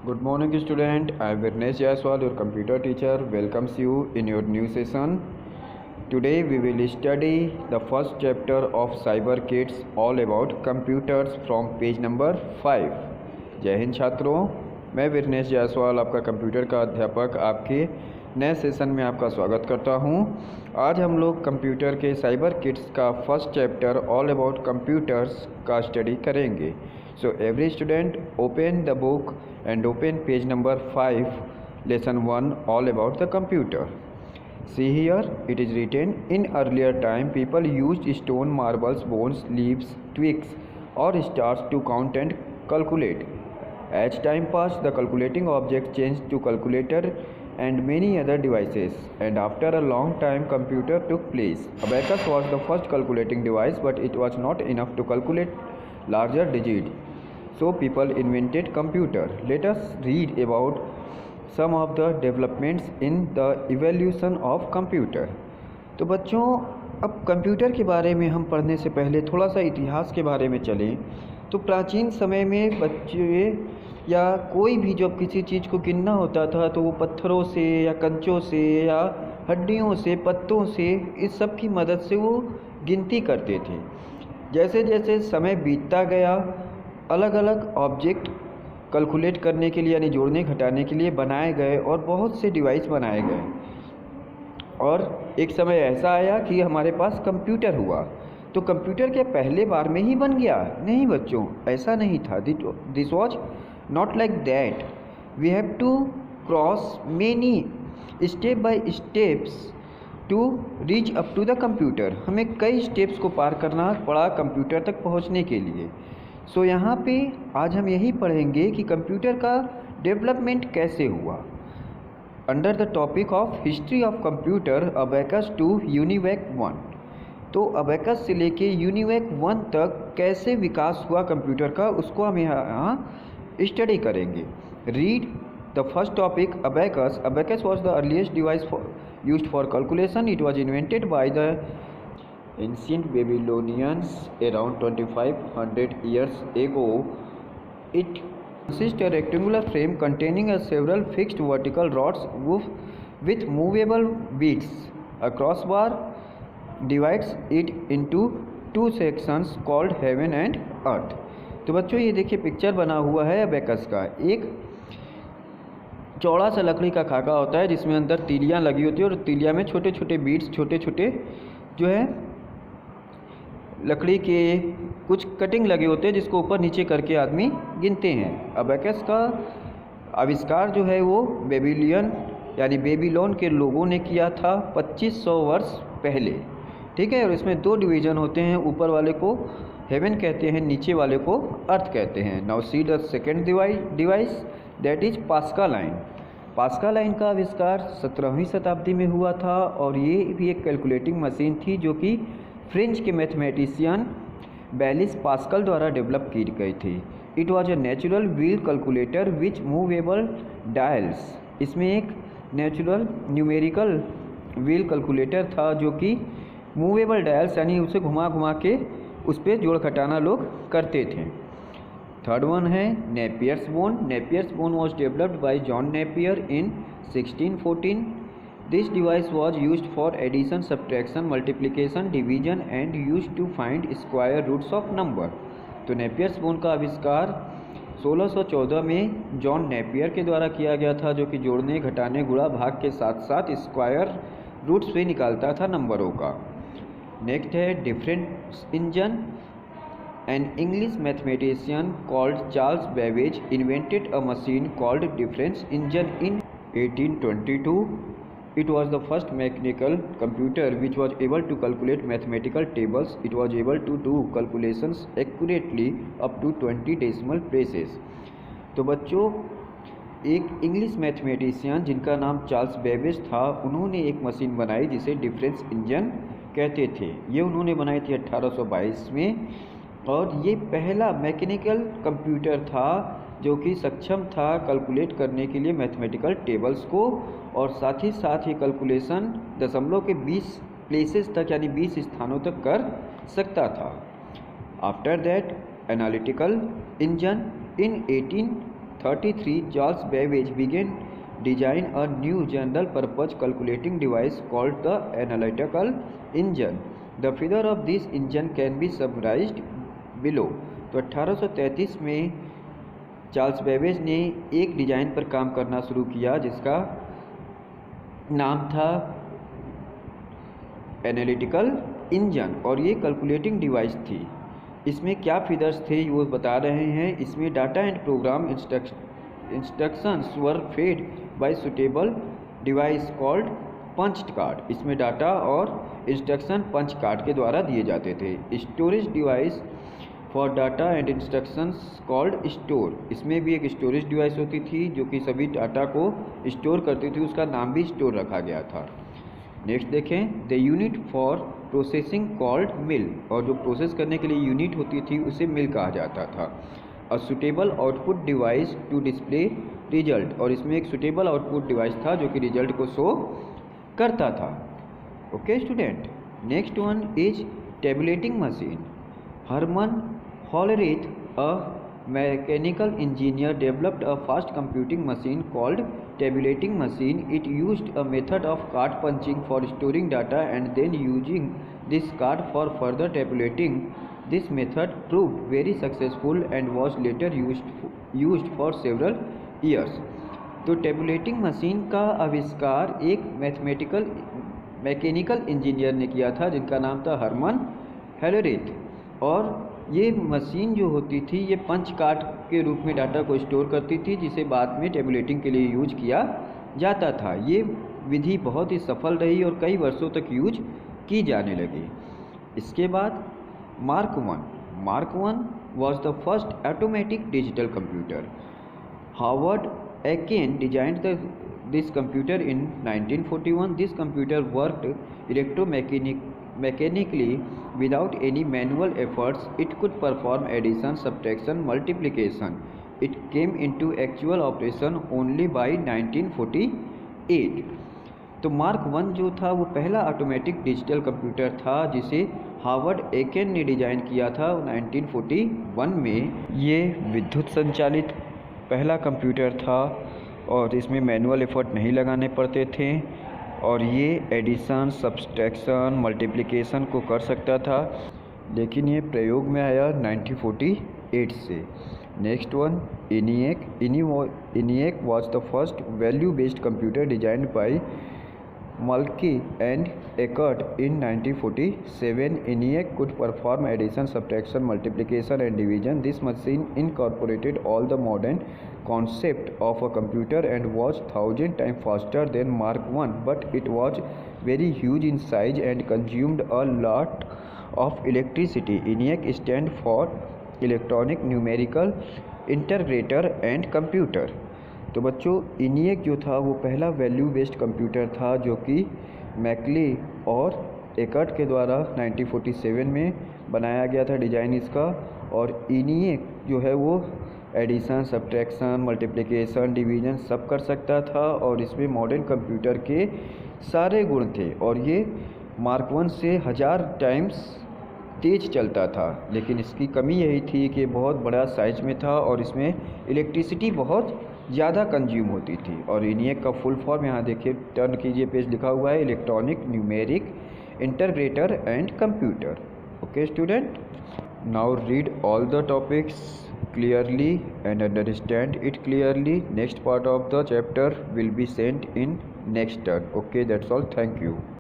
Good morning, student. I am Virnesh Jaiswal, your computer teacher. Welcomes you in your new session. Today we will study the first chapter of Cyber Kids, all about computers from page number 5. जय हिंद छात्रों, मैं विरनेश जायसवाल आपका computer का अध्यापक आपके नए session में आपका स्वागत करता हूं। आज हम लोग कंप्यूटर के साइबर किड्स का first chapter all about computers का स्टडी करेंगे। So every student open the book and open page number 5, lesson 1, all about the computer. See here, it is written, in earlier time people used stone, marbles, bones, leaves, twigs or stars to count and calculate. As time passed, the calculating objects changed to calculator and many other devices, and after a long time computer took place. Abacus was the first calculating device, but it was not enough to calculate larger digit, so people invented computer. Let us read about some of the developments in the evolution of computer. तो बच्चों, अब computer के बारे में हम पढ़ने से पहले थोड़ा सा इतिहास के बारे में चलें तो प्राचीन समय में बच्चे या कोई भी जब किसी चीज़ को गिनना होता था तो वो पत्थरों से या कंचों से या हड्डियों से, पत्तों से, इस सब की मदद से वो गिनती करते थे। जैसे जैसे समय बीतता गया, अलग अलग ऑब्जेक्ट कैलकुलेट करने के लिए यानी जोड़ने घटाने के लिए बनाए गए और बहुत से डिवाइस बनाए गए, और एक समय ऐसा आया कि हमारे पास कंप्यूटर हुआ। तो कंप्यूटर क्या पहले बार में ही बन गया? नहीं बच्चों, ऐसा नहीं था। This was not like that. We have to cross many step by steps to reach up to the computer. हमें कई स्टेप्स को पार करना पड़ा कंप्यूटर तक पहुंचने के लिए। सो यहाँ पे आज हम यही पढ़ेंगे कि कंप्यूटर का डेवलपमेंट कैसे हुआ। Under the topic of history of computer abacus to UNIVAC 1। तो अबैकस से लेके यूनिवैक 1 तक कैसे विकास हुआ कंप्यूटर का, उसको हम यहाँ स्टडी करेंगे। Read the first topic abacus. Abacus was the earliest device used for calculation. It was invented by the ancient Babylonians around 2500 years ago. It consists a rectangular frame containing several fixed vertical rods with movable beads. A crossbar divides it into two sections called heaven and earth. तो बच्चों ये देखिए picture बना हुआ है abacus का। एक चौड़ा सा लकड़ी का खाका होता है जिसमें अंदर तीलियाँ लगी होती है और तीलिया में छोटे छोटे बीड्स, छोटे छोटे जो है लकड़ी के कुछ कटिंग लगे होते हैं जिसको ऊपर नीचे करके आदमी गिनते हैं। अबैकस का आविष्कार जो है वो बेबीलोन के लोगों ने किया था 2500 वर्ष पहले, ठीक है। और इसमें दो डिवीज़न होते हैं, ऊपर वाले को हेवन कहते हैं, नीचे वाले को अर्थ कहते हैं। Now see the second device that is pascal line. Pascal line का आविष्कार 17वीं शताब्दी में हुआ था और ये भी एक कैलकुलेटिंग मशीन थी जो कि फ्रेंच के मैथमेटिशियन बैलिस पास्कल द्वारा डेवलप की गई थी। It was a natural wheel calculator which movable dials. इसमें एक नेचुरल न्यूमेरिकल व्हील कैलकुलेटर था जो कि मूवेबल डायल्स यानी उसे घुमा घुमा के उस पर जोड़ घटाना लोग करते थे। थर्ड वन है Napier's bone. Napier's bone was developed by John Napier in 1614। This device was used for addition, subtraction, multiplication, division and used to find square roots of number. तो नेपियर्स बोन का आविष्कार 1614 में John Napier के द्वारा किया गया था जो कि जोड़ने, घटाने, गुणा, भाग के साथ साथ स्क्वायर रूट्स भी निकालता था नंबरों का। नेक्स्ट है difference engine. An English mathematician called Charles Babbage invented a machine called difference engine in 1822. It was the first mechanical computer which was able to calculate mathematical tables. It was able to do calculations accurately up to 20 decimal places. तो बच्चों, एक English mathematician जिनका नाम Charles Babbage था, उन्होंने एक machine बनाई जिसे डिफरेंस इंजन कहते थे। ये उन्होंने बनाई थी 1822 में और ये पहला मैकेनिकल कंप्यूटर था जो कि सक्षम था कैलकुलेट करने के लिए मैथमेटिकल टेबल्स को, और साथ ही साथ ये कैलकुलेशन दशमलव के 20 प्लेसेस तक यानी 20 स्थानों तक कर सकता था। After that analytical engine in 1833, Charles Babbage began design a new general purpose calculating device called the analytical engine. The figure of this engine can be summarized below. तो 1833 में चार्ल्स बेबेज ने एक डिज़ाइन पर काम करना शुरू किया जिसका नाम था एनालिटिकल इंजन, और ये कैलकुलेटिंग डिवाइस थी। इसमें क्या फीचर्स थे वो बता रहे हैं। इसमें data and program instructions were fed by suitable device called punch card. इसमें डाटा और इंस्ट्रक्शन पंच कार्ड के द्वारा दिए जाते थे। Storage device for data and instructions called store. इसमें भी एक स्टोरेज डिवाइस होती थी जो कि सभी डाटा को स्टोर करती थी, उसका नाम भी स्टोर रखा गया था। नेक्स्ट देखें, the unit for processing called mill, और जो प्रोसेस करने के लिए यूनिट होती थी उसे मिल कहा जाता था। A suitable output device to display result, और इसमें एक सुटेबल आउटपुट डिवाइस था जो कि रिजल्ट को शो करता था। Okay student, next one is tabulating machine. Herman Hollerith, a mechanical engineer, developed a fast computing machine called tabulating machine. It used a method of card punching for storing data and then using this card for further tabulating. This method proved very successful and was later used for several years. तो tabulating machine का आविष्कार एक mechanical engineer ने किया था जिनका नाम था हरमन हेलरेथ, और ये मशीन जो होती थी ये पंच कार्ड के रूप में डाटा को स्टोर करती थी जिसे बाद में टेबुलेटिंग के लिए यूज किया जाता था। ये विधि बहुत ही सफल रही और कई वर्षों तक यूज की जाने लगी। इसके बाद mark one was the first automatic digital computer. Harvard Aiken designed this computer in 1941. This computer worked electromechanically without any manual efforts. It could perform addition, subtraction, multiplication. It came into actual operation only by 1948. तो mark one जो था वो पहला automatic digital computer था जिसे Harvard एकेन ने design किया था 1941 में। ये विद्युत संचालित पहला कंप्यूटर था और इसमें मैनुअल एफर्ट नहीं लगाने पड़ते थे, और ये एडिशन, सब्सट्रैक्शन, मल्टीप्लिकेशन को कर सकता था, लेकिन ये प्रयोग में आया 1948 से। Next one, ENIAC was the first value based computer designed by Mulkey and Eckert in 1947. ENIAC could perform addition, subtraction, multiplication and division. This machine incorporated all the modern concept of a computer and was 1,000 times faster than Mark I, but it was very huge in size and consumed a lot of electricity. ENIAC stands for Electronic Numerical Integrator and Computer. तो बच्चों, ENIAC जो था वो पहला value based computer था जो कि McClay और एकर्ट के द्वारा 1947 में बनाया गया था डिज़ाइन इसका। और ENIAC जो है वो एडिशन, सब्ट्रैक्शन, मल्टीप्लिकेशन, डिवीज़न सब कर सकता था और इसमें मॉडर्न कंप्यूटर के सारे गुण थे, और ये मार्क वन से 1000 टाइम्स तेज़ चलता था। लेकिन इसकी कमी यही थी कि बहुत बड़ा साइज में था और इसमें इलेक्ट्रिसिटी बहुत ज़्यादा कंज्यूम होती थी। और ENIAC का फुल फॉर्म यहाँ देखिए, टर्न कीजिए, पेज लिखा हुआ है, electronic numeric integrator and computer. Okay student, now read all the topics clearly and understand it clearly. Next part of the chapter will be sent in next turn. Okay, that's all. Thank you.